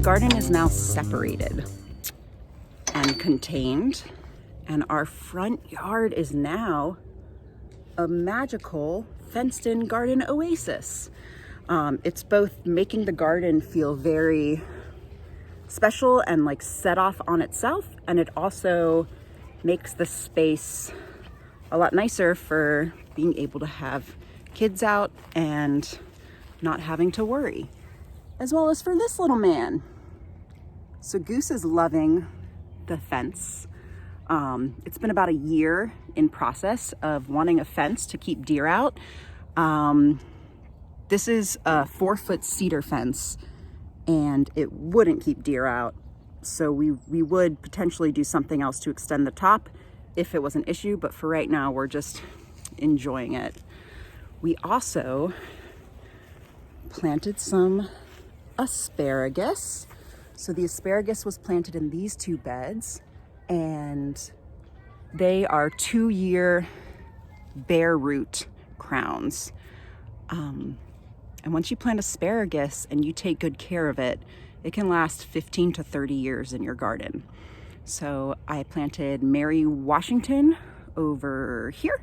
garden is now separated and contained, and our front yard is now a magical fenced-in garden oasis. It's both making the garden feel very special and like set off on itself, and it also makes the space a lot nicer for being able to have kids out and not having to worry, as well as for this little man. So Goose is loving the fence. It's been about a year in process of wanting a fence to keep deer out. This is a 4-foot cedar fence, and it wouldn't keep deer out. So we would potentially do something else to extend the top if it was an issue, but for right now, we're just enjoying it. We also planted some asparagus. So the asparagus was planted in these 2 beds, and they are 2-year bare root crowns. And once you plant asparagus and you take good care of it, it can last 15 to 30 years in your garden. So I planted Mary Washington over here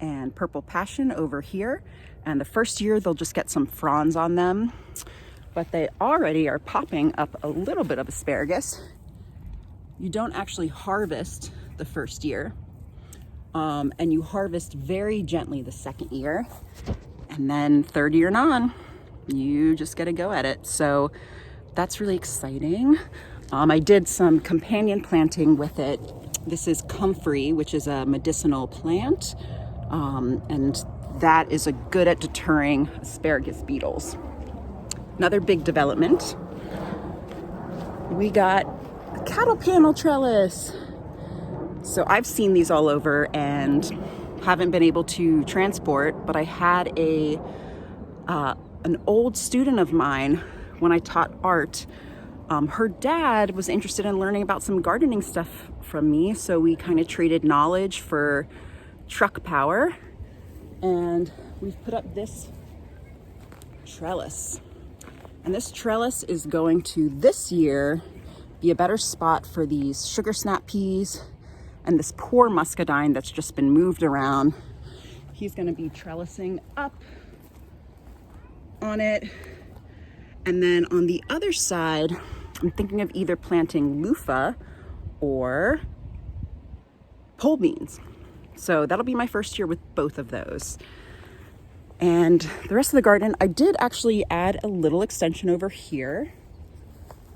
and Purple Passion over here. And the first year they'll just get some fronds on them, but they already are popping up a little bit of asparagus. You don't actually harvest the first year, and you harvest very gently the second year. And then third year and on, you just get to go at it. So that's really exciting. I did some companion planting with it. This is comfrey, which is a medicinal plant. And that is good at deterring asparagus beetles. Another big development, we got a cattle panel trellis. So I've seen these all over and haven't been able to transport, but I had an old student of mine when I taught art. Her dad was interested in learning about some gardening stuff from me, so we kind of traded knowledge for truck power, and we've put up this trellis. And this trellis is going to, this year, be a better spot for these sugar snap peas and this poor muscadine that's just been moved around. He's gonna be trellising up on it. And then on the other side, I'm thinking of either planting luffa or pole beans. So that'll be my first year with both of those. And the rest of the garden, I did actually add a little extension over here.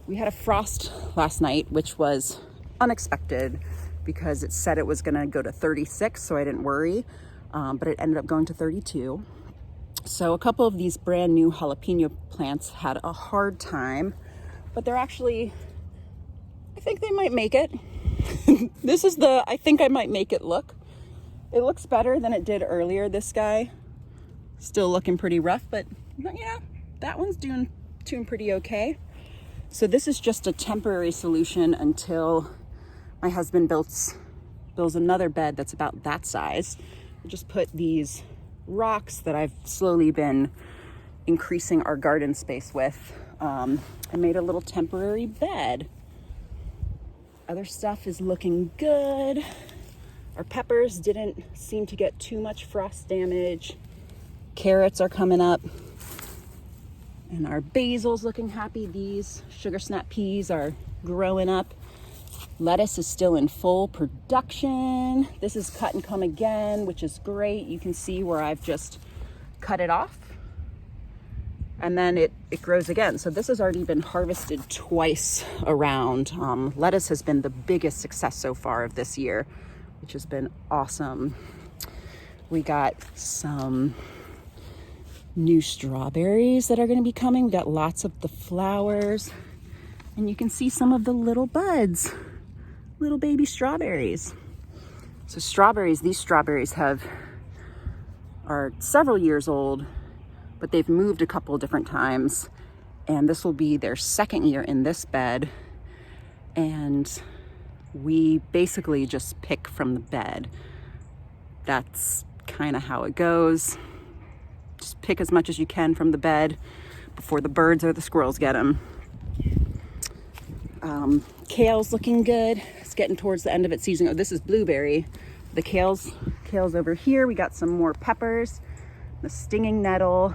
We had a frost last night, which was unexpected because it said it was gonna go to 36, so I didn't worry, but it ended up going to 32. So a couple of these brand new jalapeno plants had a hard time, but they're actually, I think they might make it. This is the, I think I might make it look. It looks better than it did earlier. This guy, still looking pretty rough, but you know, that one's doing pretty okay. So this is just a temporary solution until my husband builds another bed that's about that size. I just put these rocks that I've slowly been increasing our garden space with. I made a little temporary bed. Other stuff is looking good. Our peppers didn't seem to get too much frost damage. Carrots are coming up. And our basil's looking happy. These sugar snap peas are growing up. Lettuce is still in full production. This is cut and come again, which is great. You can see where I've just cut it off. And then it grows again. So this has already been harvested twice around. Lettuce has been the biggest success so far of this year, which has been awesome. We got some new strawberries that are going to be coming. We got lots of the flowers, and you can see some of the little buds, little baby strawberries. So strawberries, these strawberries are several years old, but they've moved a couple of different times, and this will be their second year in this bed. And we basically just pick from the bed. That's kind of how it goes. Just pick as much as you can from the bed before the birds or the squirrels get them. Kale's looking good. It's getting towards the end of its season. Oh, this is blueberry. The kale's over here. We got some more peppers, the stinging nettle,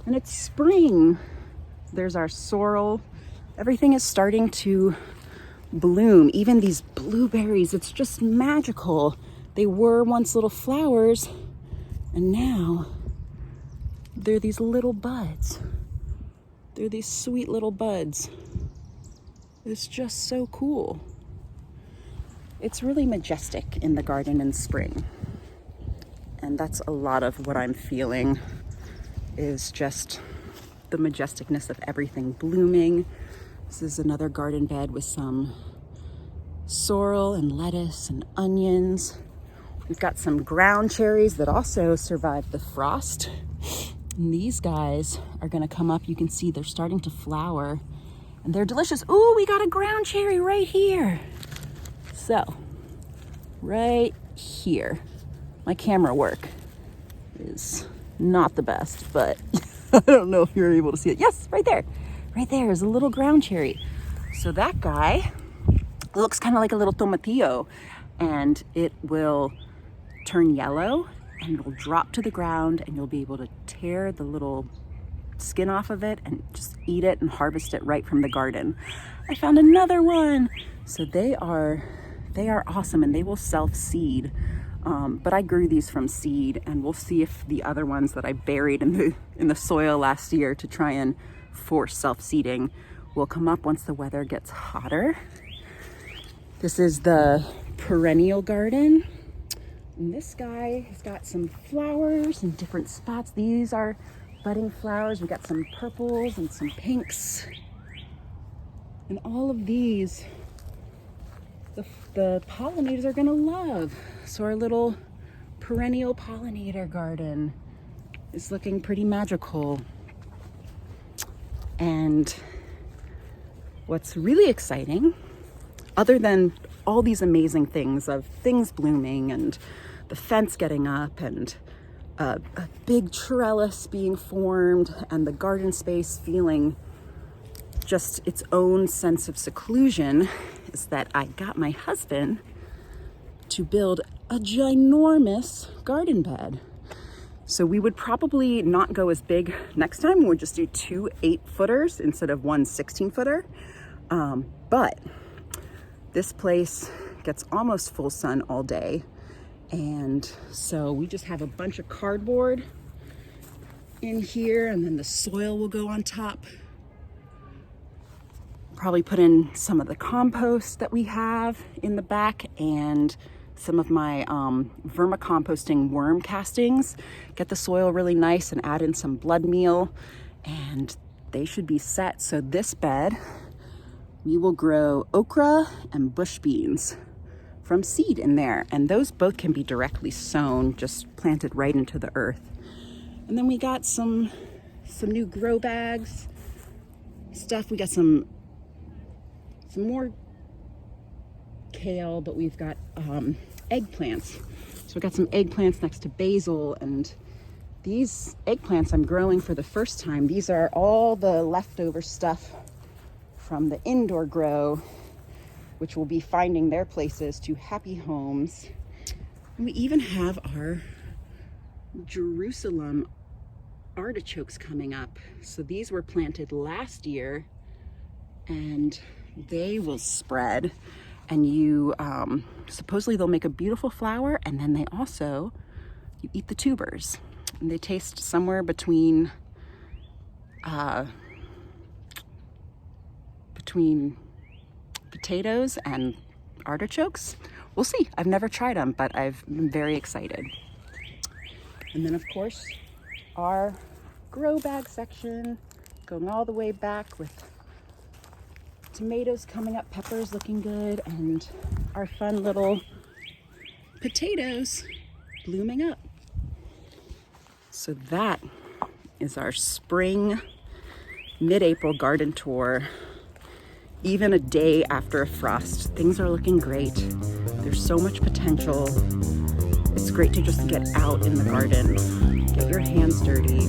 and it's spring. There's our sorrel. Everything is starting to bloom. Even these blueberries, it's just magical. They were once little flowers, and now they're these little buds. They're these sweet little buds. It's just so cool. It's really majestic in the garden in spring. And that's a lot of what I'm feeling, is just the majesticness of everything blooming. This is another garden bed with some sorrel and lettuce and onions. We've got some ground cherries that also survived the frost. And these guys are gonna come up. You can see they're starting to flower and they're delicious. Ooh, we got a ground cherry right here. So, right here. My camera work is not the best, but I don't know if you're able to see it. Yes, right there. Right there is a little ground cherry. So that guy looks kind of like a little tomatillo, and it will turn yellow and it will drop to the ground, and you'll be able to tear the little skin off of it and just eat it and harvest it right from the garden. I found another one. So they are awesome, and they will self-seed. But I grew these from seed, and we'll see if the other ones that I buried in the soil last year to try and force self-seeding will come up once the weather gets hotter. This is the perennial garden. And this guy has got some flowers in different spots. These are budding flowers. We got some purples and some pinks. And all of these, the pollinators are gonna love. So our little perennial pollinator garden is looking pretty magical. And what's really exciting, other than all these amazing things of things blooming and the fence getting up and a big trellis being formed and the garden space feeling just its own sense of seclusion, is that I got my husband to build a ginormous garden bed. So we would probably not go as big next time. We'll just do 2 8-footers instead of 1 16-footer. But this place gets almost full sun all day. And so we just have a bunch of cardboard in here, and then the soil will go on top. Probably put in some of the compost that we have in the back and some of my vermicomposting worm castings. Get the soil really nice and add in some blood meal, and they should be set. So this bed, we will grow okra and bush beans from seed in there, and those both can be directly sown, just planted right into the earth. And then we got some new grow bags stuff. We got some more kale, but we've got eggplants. So we got some eggplants next to basil, and these eggplants I'm growing for the first time. These are all the leftover stuff from the indoor grow, which will be finding their places to happy homes. And we even have our Jerusalem artichokes coming up. So these were planted last year, and they will spread, and you supposedly they'll make a beautiful flower, and then they also, you eat the tubers, and they taste somewhere between potatoes and artichokes. We'll see. I've never tried them, but I've been very excited. And then of course our grow bag section going all the way back with tomatoes coming up, peppers looking good, and our fun little potatoes blooming up. So that is our spring mid-April garden tour. Even a day after a frost, things are looking great. There's so much potential. It's great to just get out in the garden, get your hands dirty,